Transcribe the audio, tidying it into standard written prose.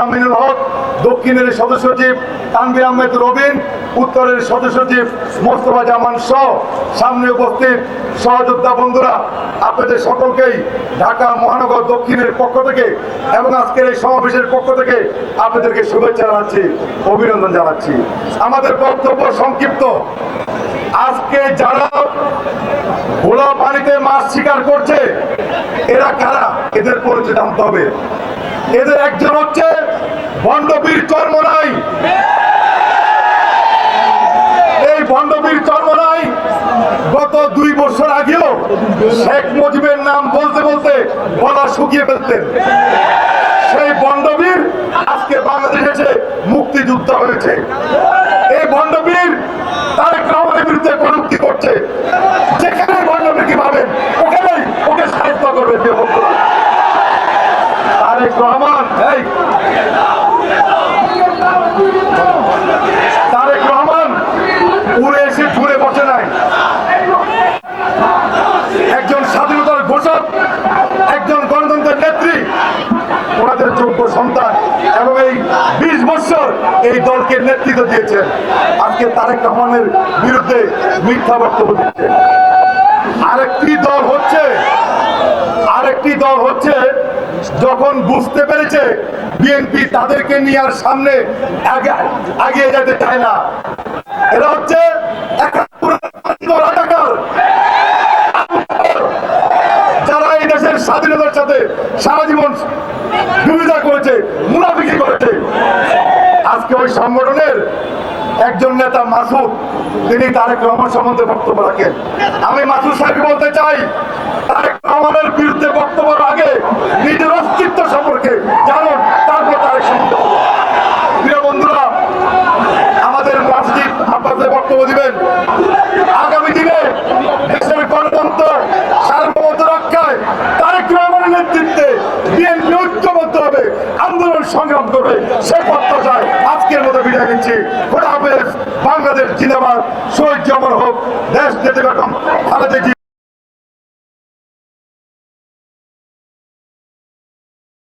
আমিনুল হক, দক্ষিণের সদস্য সচিব তানভীর আহমেদ রবিন, উত্তরের সদস্য সচিব মোস্তফা জামান সহ সামনে উপস্থিত সহযোদ্ধা বন্ধুরা, আপনাদের সকলকেই ঢাকা মহানগর দক্ষিণের পক্ষ থেকে এবং আজকের এই সমাবেশের পক্ষ থেকে আপনাদেরকে শুভেচ্ছা জানাচ্ছি, অভিনন্দন জানাচ্ছি। আমাদের বক্তব্য সংক্ষিপ্ত। আজকে যারা ভোলা পানিতে মাছ শিকার করছে এরা কারা, এদের পরিচয় জানতে হবে। এদের একজন হচ্ছে ভণ্ডবীর চরমনাই। এই ভণ্ডবীর চরমনাই গত 2 বছর আগেও শেখ মুজিবের নাম বলতে বলতে গলা শুকিয়ে ফেলতেন। সেই ভণ্ডবীর আজকে বাংলাদেশে মুক্তিযুদ্ধ হয়েছে। এই ভণ্ডবীর তারেক রহমানের বিরুদ্ধে কটূক্তি করছে। যেখানে ভণ্ডবীরকে পাবেন ওখানেই ওকে সাহায্য করবে। তারেক রহমান উড়ে এসে ঘুরে বসে নাই। একজন স্বাধীনতার ঘোষক, একজন গণতন্ত্রের নেত্রী, ওনাদের যোগ্য সন্তান এবং এই 20 বছর এই দলকে নেতৃত্ব দিয়েছেন। আজকে তারেক রহমানের বিরুদ্ধে মিথ্যা বক্তব্য দিচ্ছে। আরেকটি দল হচ্ছে যখন বুঝতে পেরেছে বিএনপি তাদেরকে নিয়ে আর সামনে এগিয়ে যেতে চায় না, এরা হচ্ছে যারা এই দেশের স্বাধীনতার সাথে সারা জীবন বিরোধিতা করেছে, মুনাফিকি করেছে। আজকে ওই সংগঠনের একজন নেতা মাসুদ, তিনি তারেক রহমান সম্বন্ধে বক্তব্য রাখেন। আমি মাসুদ সাহেবকে বলতে চাই, তারেক রহমানের বিরুদ্ধে বক্তব্য আগে নিজের অস্তিত্ব সম্পর্কে জানুন, তারপর তারেক সম্বন্ধে। প্রিয় বন্ধুরা, আমাদের মসজিদ আপনাদের বক্তব্য দিবেন। আগামী দিনে দেশের গণতন্ত্র সার্বভৌমত্ব রক্ষায় তারেক রহমানের নেতৃত্বে বিএনপি ঐক্যবদ্ধ হবে, আন্দোলন সংগ্রাম করবে, সে প্রত্যাশায় আজকের মতো বিদায় নিচ্ছি। খোদা হাফেজ। বাংলাদেশ জিন্দাবাদ। শহীদ অমর হোক দেশ, নেত্রী বেগম খালেদা জিয়া।